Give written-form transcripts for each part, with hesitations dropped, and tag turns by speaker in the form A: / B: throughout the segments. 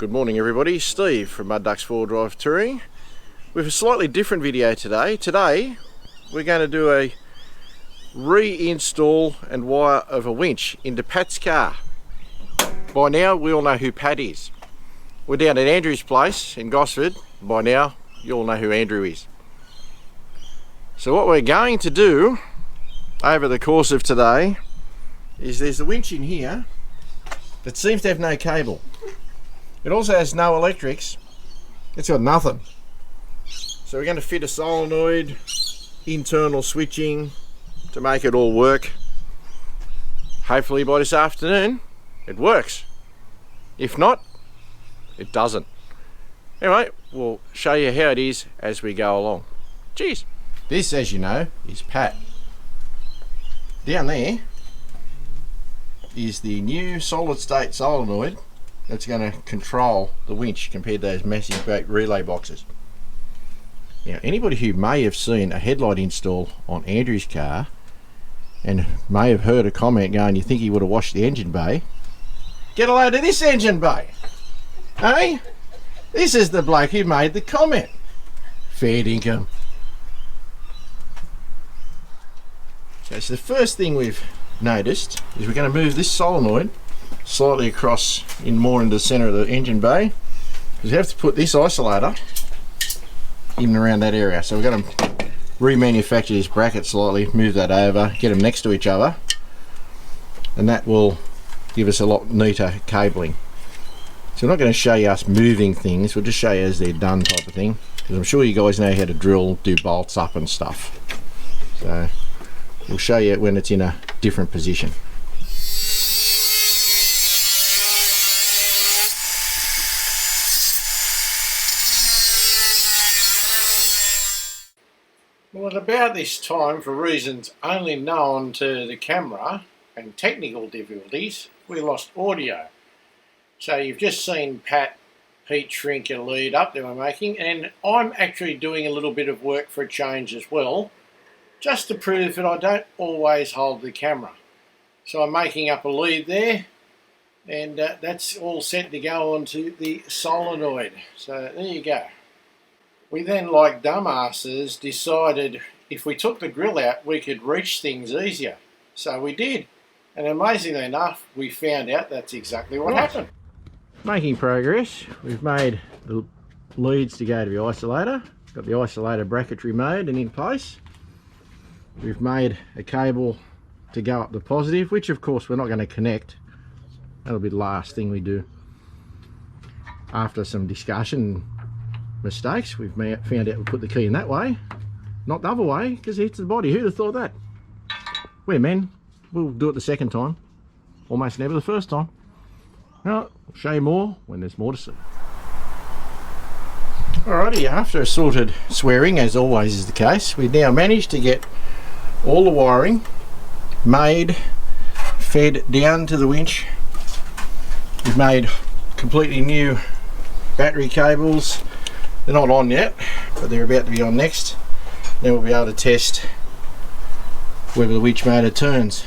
A: Good morning everybody, Steve from Mud Ducks 4-Drive Touring with a slightly different video today. Today we're going to do a reinstall and wire of a winch into Pat's car. By now we all know who Pat is. We're down at Andrew's place in Gosford. By now you all know who Andrew is. So what we're going to do over the course of today is there's a winch in here that seems to have no cable. It also has no electrics. It's got nothing. So we're going to fit a solenoid, internal switching to make it all work. Hopefully by this afternoon it works. If not, it doesn't. Anyway, we'll show you how it is as we go along. Cheers. This, as you know, is Pat. Down there is the new solid state solenoid that's going to control the winch compared to those massive great relay boxes. Now, anybody who may have seen a headlight install on Andrew's car and may have heard a comment going, you think he would have washed the engine bay, get a load of this engine bay. Hey, this is the bloke who made the comment. Fair dinkum. Okay, so the first thing we've noticed is we're going to move this solenoid slightly across in more into the center of the engine bay, because we have to put this isolator in and around that area. So we're going to remanufacture this bracket slightly, move that over, get them next to each other, and that will give us a lot neater cabling. So I'm not going to show you us moving things, we'll just show you as they're done type of thing, because I'm sure you guys know how to drill, do bolts up and stuff. So we'll show you when it's in a different position. Well, at about this time, for reasons only known to the camera and technical difficulties, we lost audio. So you've just seen Pat heat shrink a lead up that we're making, and I'm actually doing a little bit of work for a change as well, just to prove that I don't always hold the camera. So I'm making up a lead there, and that's all set to go onto the solenoid. So there you go. We then, like dumbasses, decided if we took the grill out we could reach things easier. So we did, and amazingly enough we found out that's exactly what happened. Making progress. We've made the leads to go to the isolator, got the isolator bracketry made and in place. We've made a cable to go up the positive, which of course we're not going to connect. That'll be the last thing we do. After some discussion mistakes, we've found out we put the key in that way, not the other way, because it hits the body. Who'd have thought that? We're men, we'll do it the second time, almost never the first time. Well, I'll show you more when there's more to see. Alrighty, after assorted swearing, as always is the case, we've now managed to get all the wiring made, fed down to the winch. We've made completely new battery cables. They're not on yet, but they're about to be on next. Then we'll be able to test whether the winch motor turns.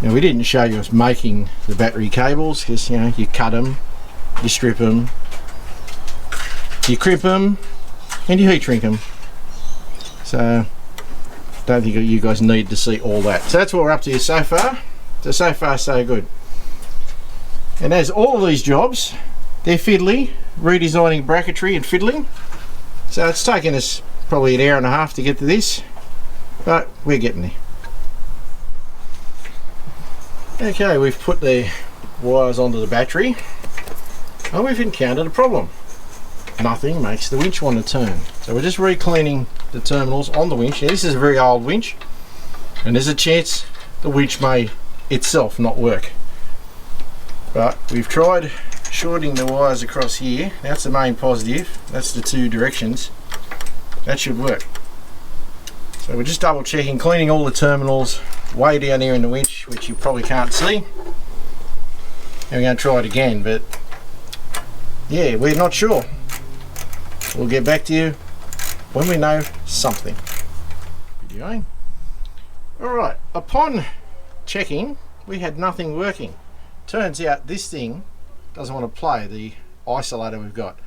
A: Now, we didn't show you us making the battery cables, because you know, you cut them, you strip them, you crimp them, and you heat shrink them. So don't think you guys need to see all that. So that's what we're up to so far. So far so good. And as all of these jobs, they're fiddly, redesigning bracketry and fiddling. So it's taken us probably an hour and a half to get to this, but we're getting there. Okay, we've put the wires onto the battery and we've encountered a problem. Nothing makes the winch want to turn. So we're just re-cleaning the terminals on the winch. Now, this is a very old winch, and there's a chance the winch may itself not work. But we've tried shorting the wires across here. That's the main positive. That's the two directions. That should work. So we're just double checking, cleaning all the terminals way down here in the winch, which you probably can't see. And we're going to try it again, but yeah, we're not sure. We'll get back to you when we know something. Videoing. Alright, upon checking, we had nothing working. Turns out this thing doesn't want to play the isolator we've got.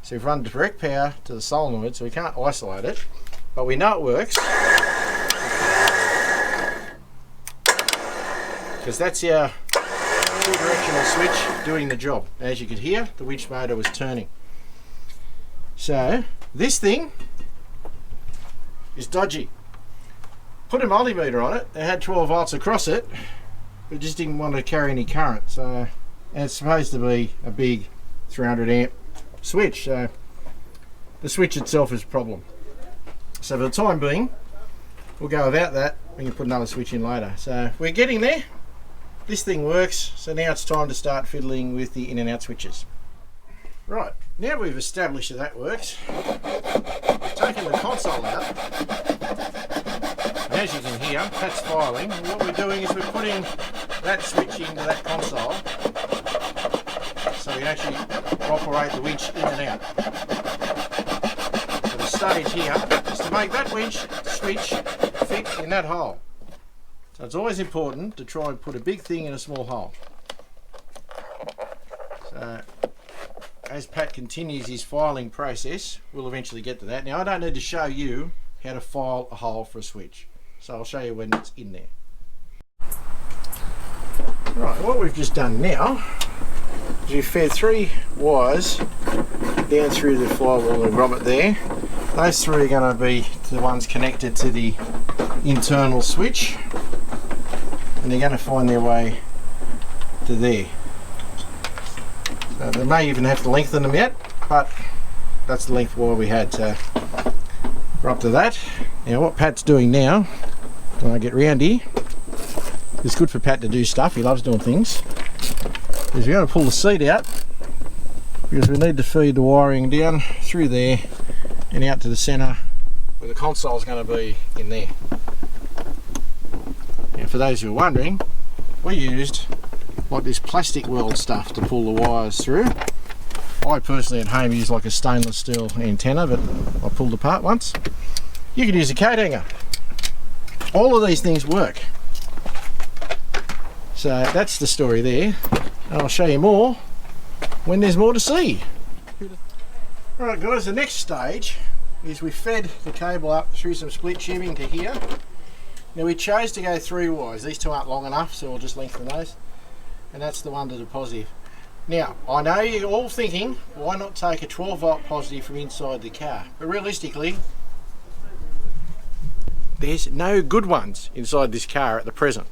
A: So we've run direct power to the solenoid, so we can't isolate it, but we know it works because that's our two-directional switch doing the job. As you could hear, the winch motor was turning. So this thing is dodgy. Put a multimeter on it, it had 12 volts across it, but just didn't want to carry any current. So, and it's supposed to be a big 300 amp switch, so the switch itself is a problem. So for the time being, we'll go without that. We can put another switch in later. So we're getting there. This thing works, so now it's time to start fiddling with the in and out switches. Right, now we've established that works, we've taken the console out, and as you can hear, Pat's filing, and what we're doing is we're putting that switch into that console, so we actually operate the winch in and out. So the stage here is to make that winch switch fit in that hole. So it's always important to try and put a big thing in a small hole. So as Pat continues his filing process, we'll eventually get to that. Now I don't need to show you how to file a hole for a switch, so I'll show you when it's in there. Right, what we've just done now is we've fed 3 wires down through the flywheel and grommet there. Those 3 are going to be the ones connected to the internal switch, and they're going to find their way to there. They may even have to lengthen them yet, but that's the length wire we had, so we're up to that. Now what Pat's doing now, when I get round here, it's good for Pat to do stuff, he loves doing things, is we're going to pull the seat out because we need to feed the wiring down through there and out to the centre where the console is going to be in there. Now for those who are wondering, we used like this plastic weld stuff to pull the wires through. I personally at home use like a stainless steel antenna, but I pulled apart once. You could use a coat hanger. All of these things work. So that's the story there, and I'll show you more when there's more to see. Alright guys, the next stage is we fed the cable up through some split tubing to here. Now we chose to go 3 wires. These 2 aren't long enough, so we'll just lengthen those. And that's the one to the positive. Now, I know you're all thinking, why not take a 12 volt positive from inside the car? But realistically, there's no good ones inside this car at the present.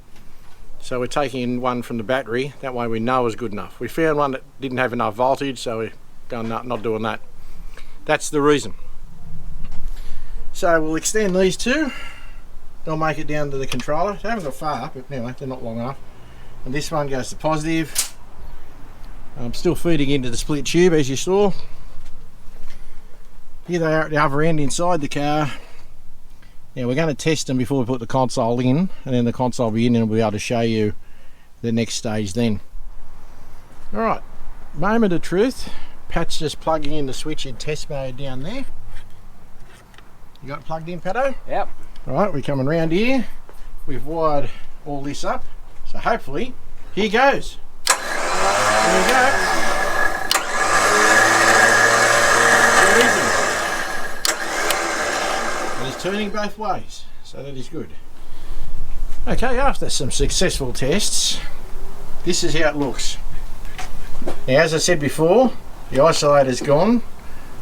A: So we're taking one from the battery, that way we know is good enough. We found one that didn't have enough voltage, so we're going not doing that. That's the reason. So we'll extend these 2. They'll make it down to the controller. They haven't got far, but anyway, they're not long enough. And this one goes to positive. I'm still feeding into the split tube as you saw. Here they are at the other end inside the car. Now we're going to test them before we put the console in, and then the console will be in and we'll be able to show you the next stage then. Alright, moment of truth. Pat's just plugging in the switch in test mode down there. You got it plugged in, Pato?
B: Yep.
A: Alright, we're coming round here. We've wired all this up. So hopefully, here goes. There we go. And it's turning both ways, so that is good. Okay, after some successful tests, this is how it looks. Now, as I said before, the isolator's gone.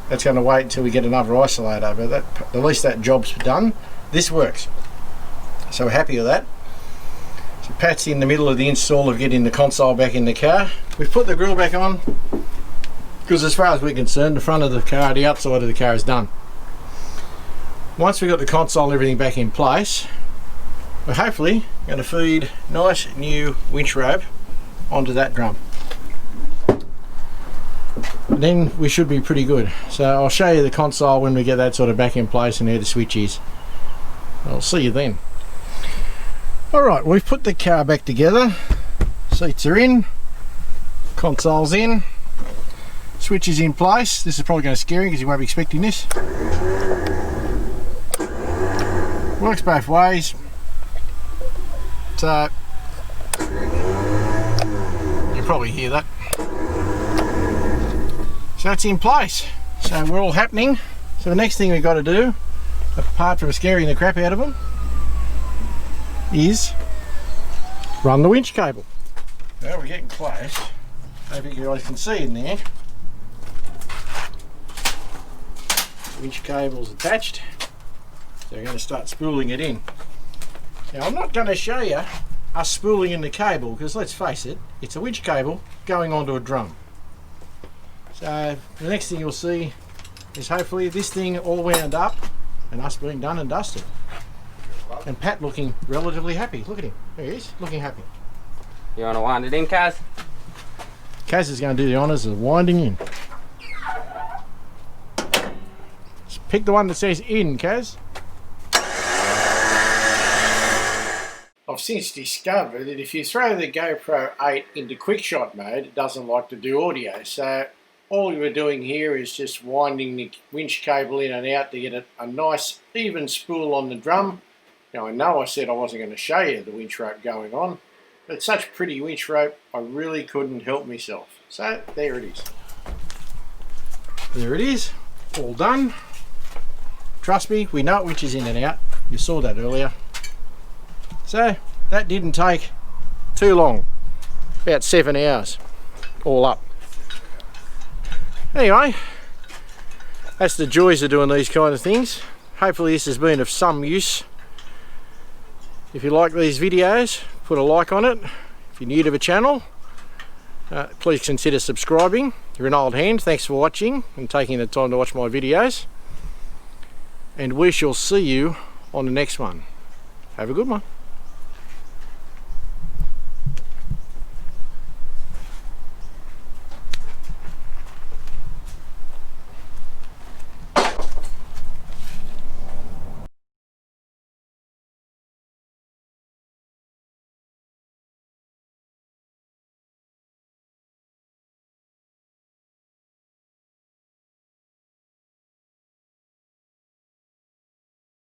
A: That's going to wait until we get another isolator, but at least that job's done. This works. So we're happy with that. So Pat's in the middle of the install of getting the console back in the car. We've put the grill back on because as far as we're concerned, the front of the car, the outside of the car is done. Once we've got the console and everything back in place, we're hopefully going to feed nice new winch rope onto that drum. And then we should be pretty good. So I'll show you the console when we get that sort of back in place and where the switch is. I'll see you then. Alright, we've put the car back together. Seats are in, console's in, switch is in place. This is probably going to scare you because you won't be expecting this. Works both ways. So you probably hear that. So that's in place. So we're all happening. So the next thing we've got to do, apart from scaring the crap out of them, is run the winch cable. Well, we're getting close. Hope you guys can see in there. Winch cable's attached. So we're going to start spooling it in. Now I'm not going to show you us spooling in the cable because let's face it, it's a winch cable going onto a drum. So the next thing you'll see is hopefully this thing all wound up and us being done and dusted. And Pat looking relatively happy. Look at him. There he is, looking happy.
B: You want to wind it in, Kaz?
A: Kaz is going to do the honours of winding in. Just pick the one that says in, Kaz. I've since discovered that if you throw the GoPro 8 into quick shot mode, it doesn't like to do audio. So all we're doing here is just winding the winch cable in and out to get a nice even spool on the drum. Now I know I said I wasn't going to show you the winch rope going on, but it's such pretty winch rope, I really couldn't help myself. So there it is. There it is, all done. Trust me, we know it winches in and out. You saw that earlier. So that didn't take too long, about 7 hours, all up. Anyway, that's the joys of doing these kind of things. Hopefully this has been of some use. If you like these videos, put a like on it. If you're new to the channel, please consider subscribing. If you're an old hand, thanks for watching and taking the time to watch my videos. And we shall see you on the next one. Have a good one.